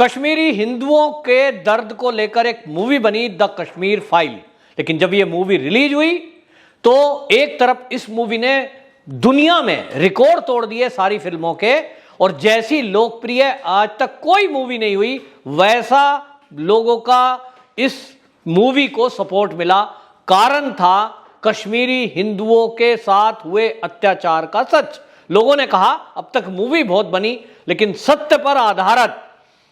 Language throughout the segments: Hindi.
कश्मीरी हिंदुओं के दर्द को लेकर एक मूवी बनी, द कश्मीर फाइल। लेकिन जब यह मूवी रिलीज हुई तो एक तरफ इस मूवी ने दुनिया में रिकॉर्ड तोड़ दिए सारी फिल्मों के, और जैसी लोकप्रिय आज तक कोई मूवी नहीं हुई वैसा लोगों का इस मूवी को सपोर्ट मिला। कारण था कश्मीरी हिंदुओं के साथ हुए अत्याचार का सच। लोगों ने कहा अब तक मूवी बहुत बनी, लेकिन सत्य पर आधारित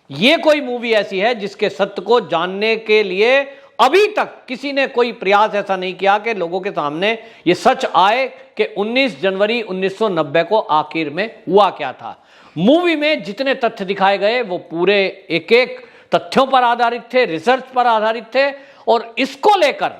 यह कोई मूवी ऐसी है जिसके सत्य को जानने के लिए अभी तक किसी ने कोई प्रयास ऐसा नहीं किया कि लोगों के सामने यह सच आए कि 19 जनवरी 1990 को आखिर में हुआ क्या था। मूवी में जितने तथ्य दिखाए गए वो पूरे एक एक तथ्यों पर आधारित थे, रिसर्च पर आधारित थे। और इसको लेकर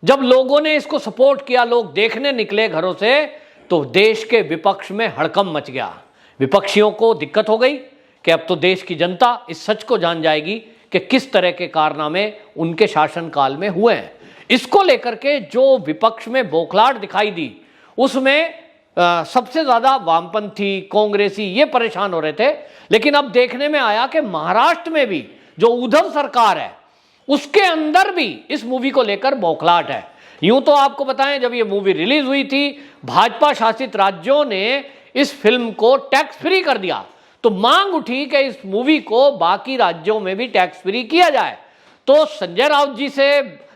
जब लोगों ने इसको सपोर्ट किया, लोग देखने निकले घरों से, तो देश के विपक्ष में हड़कंप मच गया। विपक्षियों को दिक्कत हो गई कि अब तो देश की जनता इस सच को जान जाएगी कि किस तरह के कारनामे उनके शासनकाल में हुए हैं। इसको लेकर के जो विपक्ष में बौखलाहट दिखाई दी, उसमें सबसे ज्यादा वामपंथी, कांग्रेसी ये परेशान हो रहे थे। लेकिन अब देखने में आया कि महाराष्ट्र में भी जो उद्धव सरकार है उसके अंदर भी इस मूवी को लेकर बौखलाहट है। यूं तो आपको बताएं, जब ये मूवी रिलीज हुई थी भाजपा शासित राज्यों ने इस फिल्म को टैक्स फ्री कर दिया, तो मांग उठी कि इस मूवी को बाकी राज्यों में भी टैक्स फ्री किया जाए। तो संजय राउत जी से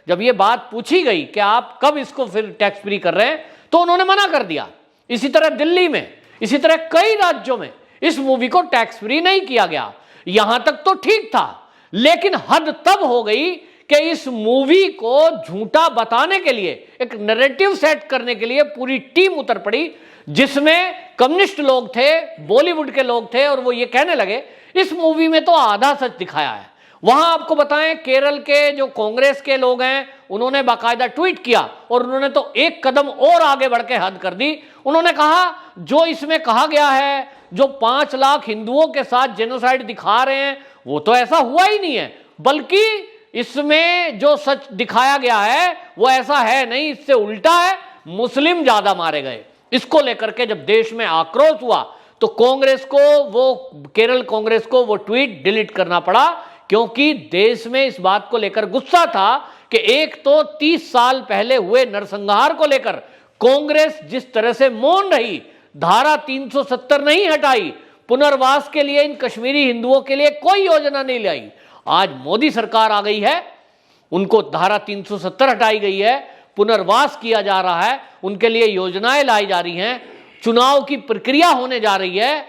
जब ये बात पूछी गई कि आप कब इसको फिर टैक्स फ्री कर रहे हैं, तो उन्होंने मना कर दिया। इसी तरह दिल्ली में, इसी तरह कई राज्यों में इस मूवी को टैक्स फ्री नहीं किया गया। यहां तक तो ठीक था, लेकिन हद तब हो गई कि इस मूवी को झूठा बताने के लिए, एक नैरेटिव सेट करने के लिए पूरी टीम उतर पड़ी, जिसमें कम्युनिस्ट लोग थे, बॉलीवुड के लोग थे, और वो ये कहने लगे इस मूवी में तो आधा सच दिखाया है। वहां आपको बताएं, केरल के जो कांग्रेस के लोग हैं उन्होंने बाकायदा ट्वीट किया और उन्होंने तो एक कदम और आगे बढ़ के हद कर दी। उन्होंने कहा जो इसमें कहा गया है, जो 5 लाख हिंदुओं के साथ जेनोसाइड दिखा रहे हैं, वो तो ऐसा हुआ ही नहीं है, बल्कि इसमें जो सच दिखाया गया है वो ऐसा है नहीं, इससे उल्टा है, मुस्लिम ज्यादा मारे गए। इसको लेकर के जब देश में आक्रोश हुआ तो कांग्रेस को, वो केरल कांग्रेस को वो ट्वीट डिलीट करना पड़ा, क्योंकि देश में इस बात को लेकर गुस्सा था कि एक तो 30 साल पहले हुए नरसंहार को लेकर कांग्रेस जिस तरह से मौन रही, धारा 370 नहीं हटाई, पुनर्वास के लिए इन कश्मीरी हिंदुओं के लिए कोई योजना नहीं लाई। आज मोदी सरकार आ गई है, उनको धारा 370 हटाई गई है, पुनर्वास किया जा रहा है, उनके लिए योजनाएं लाई जा रही हैं, चुनाव की प्रक्रिया होने जा रही है,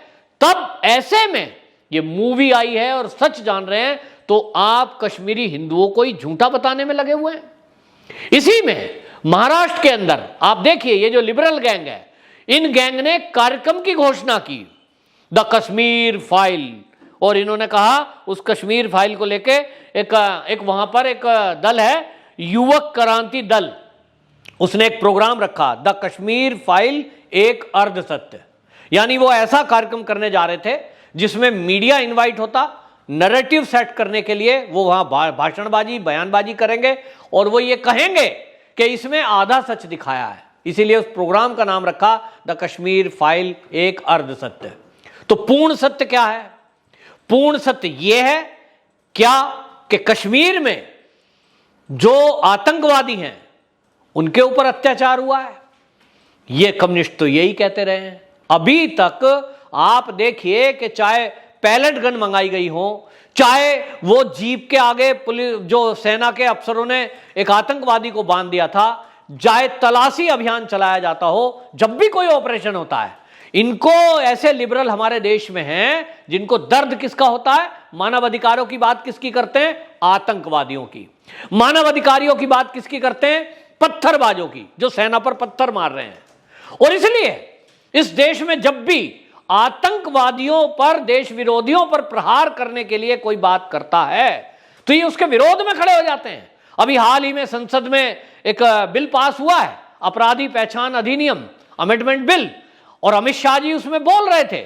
तब ऐसे में ये मूवी आई है और सच जान रहे हैं, तो आप कश्मीरी हिंदुओं को ही झूठा बताने में लगे हुए हैं। इसी में महाराष्ट्र के अंदर आप देखिए, ये जो लिबरल गैंग है, इन गैंग ने कार्यक्रम की घोषणा की, द कश्मीर फाइल, और इन्होंने कहा उस कश्मीर फाइल को लेके एक वहां पर एक दल है, युवक क्रांति दल, उसने एक प्रोग्राम रखा, द कश्मीर फाइल एक अर्ध सत्य। यानी वो ऐसा कार्यक्रम करने जा रहे थे जिसमें मीडिया इनवाइट होता, नैरेटिव सेट करने के लिए वो वहां भाषणबाजी, बयानबाजी करेंगे और वो ये कहेंगे कि इसमें आधा सच दिखाया है। इसीलिए उस प्रोग्राम का नाम रखा द कश्मीर फाइल एक अर्ध सत्य। तो पूर्ण सत्य क्या है? पूर्ण सत्य यह है क्या कि कश्मीर में जो आतंकवादी हैं उनके ऊपर अत्याचार हुआ है। ये कम्युनिस्ट तो यही कहते रहे हैं। अभी तक आप देखिए कि चाहे पैलेट गन मंगाई गई हो, चाहे वो जीप के आगे पुलिस, जो सेना के अफसरों ने एक आतंकवादी को बांध दिया था, चाहे तलाशी अभियान चलाया जाता हो, जब भी कोई ऑपरेशन होता है, इनको ऐसे लिबरल हमारे देश में हैं जिनको दर्द किसका होता है? मानव अधिकारों की बात किसकी करते हैं? आतंकवादियों की। मानव अधिकारियों की बात किसकी करते हैं? पत्थरबाजों की, जो सेना पर पत्थर मार रहे हैं। और इसलिए इस देश में जब भी आतंकवादियों पर, देश विरोधियों पर प्रहार करने के लिए कोई बात करता है तो ये उसके विरोध में खड़े हो जाते हैं। अभी हाल ही में संसद में एक बिल पास हुआ है, अपराधी पहचान अधिनियम, अमेंडमेंट बिल, और अमित शाह जी उसमें बोल रहे थे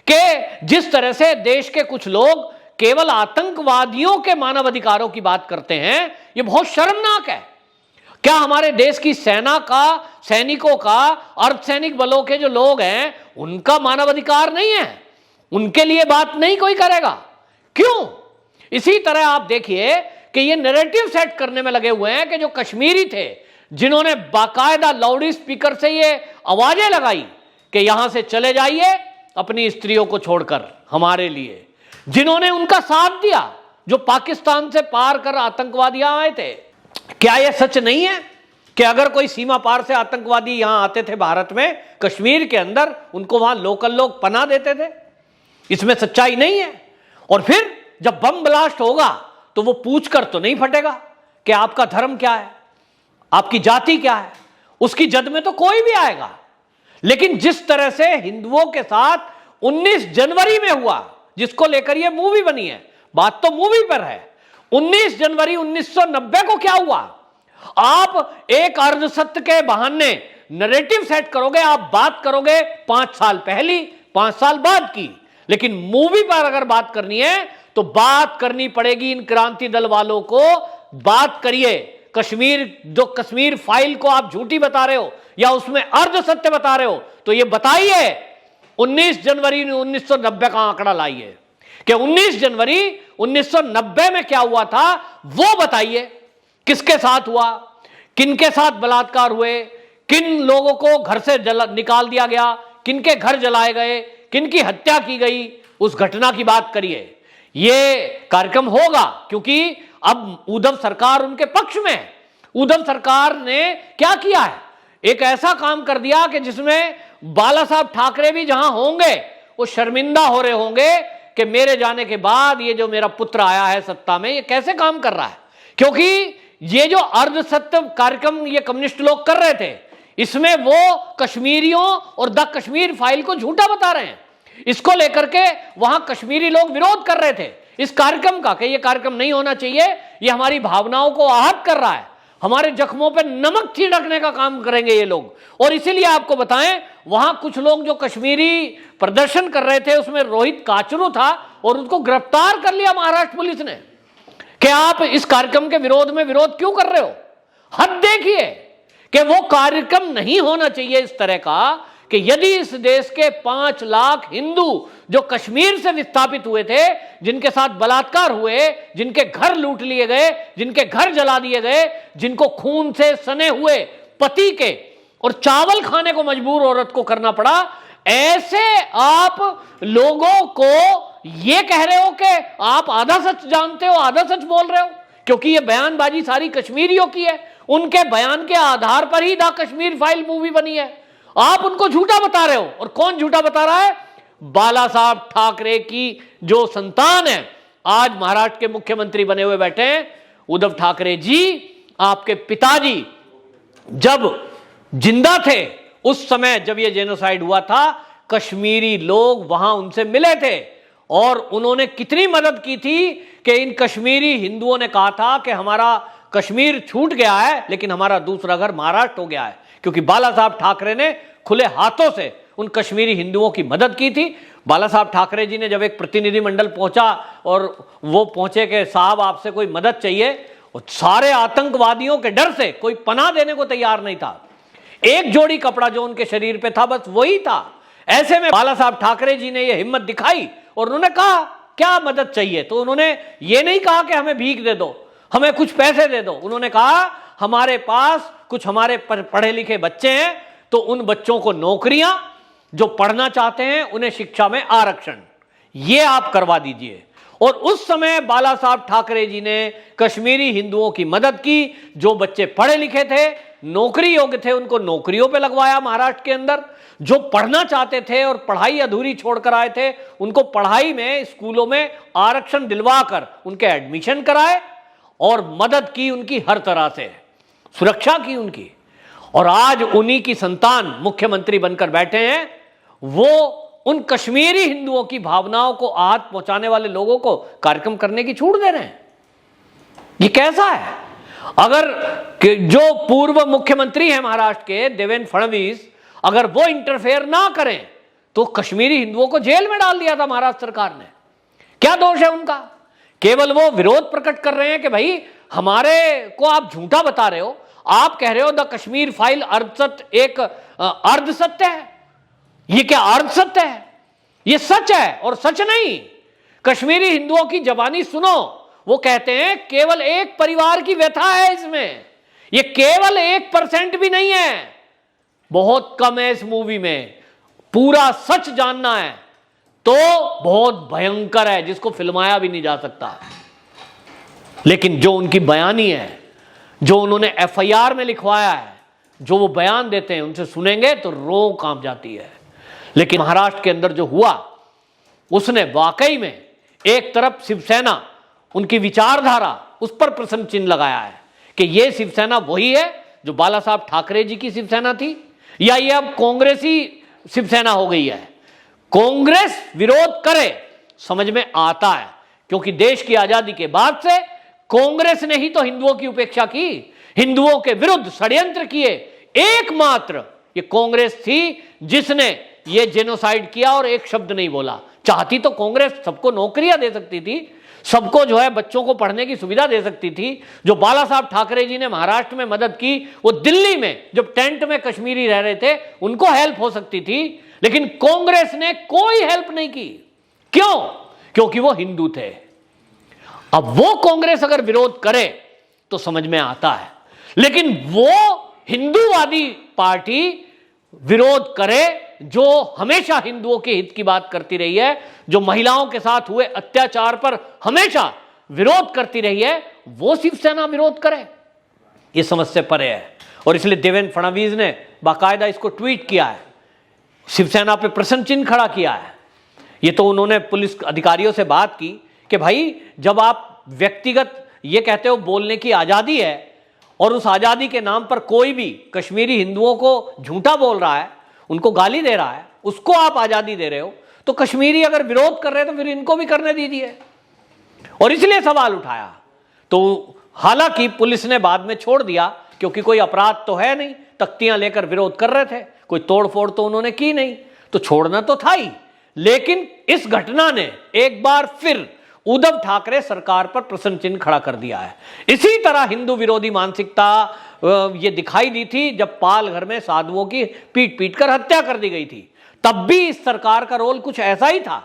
कि जिस तरह से देश के कुछ लोग केवल आतंकवादियों के मानव अधिकारों की बात करते हैं, ये बहुत शर्मनाक है। क्या हमारे देश की सेना का, सैनिकों का, अर्धसैनिक बलों के जो लोग हैं उनका मानव अधिकार नहीं है? उनके लिए बात नहीं कोई करेगा? क्यों? इसी तरह आप देखिए कि ये नैरेटिव सेट करने में लगे हुए हैं कि जो कश्मीरी थे, जिन्होंने बाकायदा लाउड स्पीकर से ये आवाजें लगाई कि यहां से चले जाइए अपनी स्त्रियों को छोड़कर हमारे लिए, जिन्होंने उनका साथ दिया, जो पाकिस्तान से पार कर आतंकवादियां आए थे। क्या यह सच नहीं है कि अगर कोई सीमा पार से आतंकवादी यहां आते थे भारत में, कश्मीर के अंदर, उनको वहां लोकल लोग पनाह देते थे? इसमें सच्चाई नहीं है? और फिर जब बम ब्लास्ट होगा तो वो पूछकर तो नहीं फटेगा कि आपका धर्म क्या है, आपकी जाति क्या है, उसकी जद में तो कोई भी आएगा। लेकिन जिस तरह से हिंदुओं के साथ 19 जनवरी में हुआ, जिसको लेकर यह मूवी बनी है, बात तो मूवी पर है, 19 जनवरी 1990 को क्या हुआ? आप एक अर्धसत्य के बहाने नैरेटिव सेट करोगे, आप बात करोगे 5 साल पहली, 5 साल बाद की, लेकिन मूवी पर अगर बात करनी है तो बात करनी पड़ेगी इन क्रांति दल वालों को। बात करिए कश्मीर, जो कश्मीर फाइल को आप झूठी बता रहे हो या उसमें अर्ध सत्य बता रहे हो, तो ये बताइए 19 जनवरी 1990 का आंकड़ा लाइए कि 19 जनवरी 1990 में क्या हुआ था, वो बताइए। किसके साथ हुआ, किनके साथ बलात्कार हुए, किन लोगों को घर से निकाल दिया गया, किनके घर जलाए गए, किनकी हत्या की गई, उस घटना की बात करिए। ये कार्यक्रम होगा क्योंकि अब उद्धव सरकार उनके पक्ष में है। उद्धव सरकार ने क्या किया है, एक ऐसा काम कर दिया कि जिसमें बाला साहब ठाकरे भी जहां होंगे वो शर्मिंदा हो रहे होंगे कि मेरे जाने के बाद ये जो मेरा पुत्र आया है सत्ता में, ये कैसे काम कर रहा है। क्योंकि ये जो अर्ध सत्य कार्यक्रम ये कम्युनिस्ट लोग कर रहे थे, इसमें वो कश्मीरियों और द कश्मीर फाइल को झूठा बता रहे हैं। इसको लेकर के वहां कश्मीरी लोग विरोध कर रहे थे इस कार्यक्रम का कि ये कार्यक्रम नहीं होना चाहिए, ये हमारी भावनाओं को आहत कर रहा है, हमारे जख्मों पे नमक छिड़कने का काम करेंगे ये लोग। और इसीलिए आपको बताएं, वहां कुछ लोग जो कश्मीरी प्रदर्शन कर रहे थे, उसमें रोहित काचरू था और उसको गिरफ्तार कर लिया महाराष्ट्र पुलिस ने कि आप इस कार्यक्रम के विरोध में विरोध क्यों कर रहे हो। हद देखिए कि वो कार्यक्रम नहीं होना चाहिए इस तरह का कि यदि इस देश के 5 लाख हिंदू जो कश्मीर से विस्थापित हुए थे, जिनके साथ बलात्कार हुए, जिनके घर लूट लिए गए, जिनके घर जला दिए गए, जिनको खून से सने हुए पति के और चावल खाने को मजबूर औरत को करना पड़ा, ऐसे आप लोगों को ये कह रहे हो कि आप आधा सच जानते हो, आधा सच बोल रहे हो, क्योंकि ये बयानबाजी सारी कश्मीरियों की है। उनके बयान के आधार पर ही द कश्मीर फाइल मूवी बनी है। आप उनको झूठा बता रहे हो। और कौन झूठा बता रहा है? बाला साहब ठाकरे की जो संतान है, आज महाराष्ट्र के मुख्यमंत्री बने हुए बैठे हैं, उद्धव ठाकरे जी। आपके पिताजी जब जिंदा थे, उस समय जब ये जेनोसाइड हुआ था, कश्मीरी लोग वहां उनसे मिले थे और उन्होंने कितनी मदद की थी कि इन कश्मीरी हिंदुओं ने कहा था कि हमारा कश्मीर छूट गया है लेकिन हमारा दूसरा घर महाराष्ट्र हो गया है, क्योंकि बाला साहब ठाकरे ने खुले हाथों से उन कश्मीरी हिंदुओं की मदद की थी। बाला साहब ठाकरे जी ने जब एक प्रतिनिधिमंडल पहुंचा और वो पहुंचे कि साहब आपसे कोई मदद चाहिए, और सारे आतंकवादियों के डर से कोई पनाह देने को तैयार नहीं था। एक जोड़ी कपड़ा जो उनके शरीर पे था, बस वही था। ऐसे में बाला साहब ठाकरे जी ने यह हिम्मत दिखाई और उन्होंने कहा क्या मदद चाहिए, तो उन्होंने ये नहीं कहा कि हमें भीख दे दो, हमें कुछ पैसे दे दो। उन्होंने कहा हमारे पास कुछ हमारे पढ़े लिखे बच्चे हैं, तो उन बच्चों को नौकरियां, जो पढ़ना चाहते हैं उन्हें शिक्षा में आरक्षण, ये आप करवा दीजिए। और उस समय बाला साहब ठाकरे जी ने कश्मीरी हिंदुओं की मदद की। जो बच्चे पढ़े लिखे थे, नौकरी योग्य थे, उनको नौकरियों पे लगवाया महाराष्ट्र के अंदर। जो पढ़ना चाहते थे और पढ़ाई अधूरी छोड़कर आए थे, उनको पढ़ाई में, स्कूलों में आरक्षण दिलवाकर उनके एडमिशन कराए और मदद की उनकी, हर तरह से सुरक्षा की उनकी। और आज उन्हीं की संतान मुख्यमंत्री बनकर बैठे हैं। वो उन कश्मीरी हिंदुओं की भावनाओं को आहत पहुंचाने वाले लोगों को कार्यक्रम करने की छूट दे रहे हैं। ये कैसा है? अगर जो पूर्व मुख्यमंत्री हैं महाराष्ट्र के, देवेंद्र फडणवीस, अगर वो इंटरफेयर ना करें तो कश्मीरी हिंदुओं को जेल में डाल दिया था महाराष्ट्र सरकार ने। क्या दोष है उनका? केवल वो विरोध प्रकट कर रहे हैं कि भाई हमारे को आप झूठा बता रहे हो। आप कह रहे हो द कश्मीर फाइल अर्धसत्य, एक अर्ध सत्य है। ये क्या अर्ध सत्य है? ये सच है और सच नहीं। कश्मीरी हिंदुओं की जबानी सुनो, वो कहते हैं केवल एक परिवार की व्यथा है इसमें, ये केवल 1% भी नहीं है, बहुत कम है इस मूवी में। पूरा सच जानना है तो बहुत भयंकर है, जिसको फिल्माया भी नहीं जा सकता। लेकिन जो उनकी बयानी है, जो उन्होंने एफआईआर में लिखवाया है, जो वो बयान देते हैं, उनसे सुनेंगे तो रूह कांप जाती है। लेकिन महाराष्ट्र के अंदर जो हुआ, उसने वाकई में एक तरफ शिवसेना, उनकी विचारधारा, उस पर प्रश्न चिन्ह लगाया है कि ये शिवसेना वही है जो बाला साहब ठाकरे जी की शिवसेना थी, या ये अब कांग्रेसी शिवसेना हो गई है। कांग्रेस विरोध करे समझ में आता है, क्योंकि देश की आजादी के बाद से कांग्रेस ने ही तो हिंदुओं की उपेक्षा की, हिंदुओं के विरुद्ध षड्यंत्र किए। एकमात्र ये कांग्रेस थी जिसने ये जेनोसाइड किया और एक शब्द नहीं बोला। चाहती तो कांग्रेस सबको नौकरियां दे सकती थी, सबको जो है बच्चों को पढ़ने की सुविधा दे सकती थी। जो बाला साहब ठाकरे जी ने महाराष्ट्र में मदद की, वो दिल्ली में जब टेंट में कश्मीरी रह रहे थे उनको हेल्प हो सकती थी, लेकिन कांग्रेस ने कोई हेल्प नहीं की। क्यों? क्योंकि वो हिंदू थे। अब वो कांग्रेस अगर विरोध करे तो समझ में आता है, लेकिन वो हिंदूवादी पार्टी विरोध करे जो हमेशा हिंदुओं के हित की बात करती रही है, जो महिलाओं के साथ हुए अत्याचार पर हमेशा विरोध करती रही है, वो शिवसेना विरोध करे, ये समझ से परे है। और इसलिए देवेंद्र फडणवीस ने बाकायदा इसको ट्वीट किया है, शिवसेना पे प्रश्न चिन्ह खड़ा किया है। ये तो उन्होंने पुलिस अधिकारियों से बात की कि भाई जब आप व्यक्तिगत ये कहते हो बोलने की आज़ादी है और उस आज़ादी के नाम पर कोई भी कश्मीरी हिंदुओं को झूठा बोल रहा है, उनको गाली दे रहा है, उसको आप आज़ादी दे रहे हो, तो कश्मीरी अगर विरोध कर रहे हैं तो फिर इनको भी करने दीजिए। और इसलिए सवाल उठाया। तो हालांकि पुलिस ने बाद में छोड़ दिया, क्योंकि कोई अपराध तो है नहीं, तख्तियां लेकर विरोध कर रहे थे, कोई तोड़फोड़ तो उन्होंने की नहीं, तो छोड़ना तो था ही। लेकिन इस घटना ने एक बार फिर उद्धव ठाकरे सरकार पर प्रश्न चिन्ह खड़ा कर दिया है। इसी तरह हिंदू विरोधी मानसिकता ये दिखाई दी थी जब पालघर में साधुओं की पीट पीट कर हत्या कर दी गई थी। तब भी इस सरकार का रोल कुछ ऐसा ही था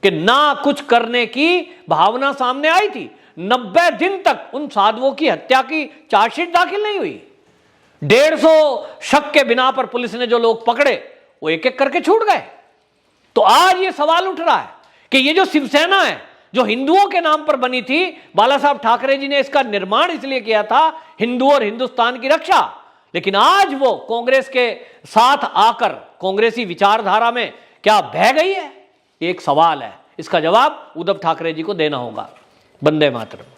कि ना कुछ करने की भावना सामने आई थी। 90 दिन तक उन साधुओं की हत्या की चार्जशीट दाखिल नहीं हुई। 150 शक के बिना पर पुलिस ने जो लोग पकड़े वो एक एक करके छूट गए। तो आज ये सवाल उठ रहा है कि ये जो शिवसेना है, जो हिंदुओं के नाम पर बनी थी, बाला साहब ठाकरे जी ने इसका निर्माण इसलिए किया था हिंदू और हिंदुस्तान की रक्षा, लेकिन आज वो कांग्रेस के साथ आकर कांग्रेसी विचारधारा में क्या बह गई है? एक सवाल है, इसका जवाब उद्धव ठाकरे जी को देना होगा। वंदे मातरम।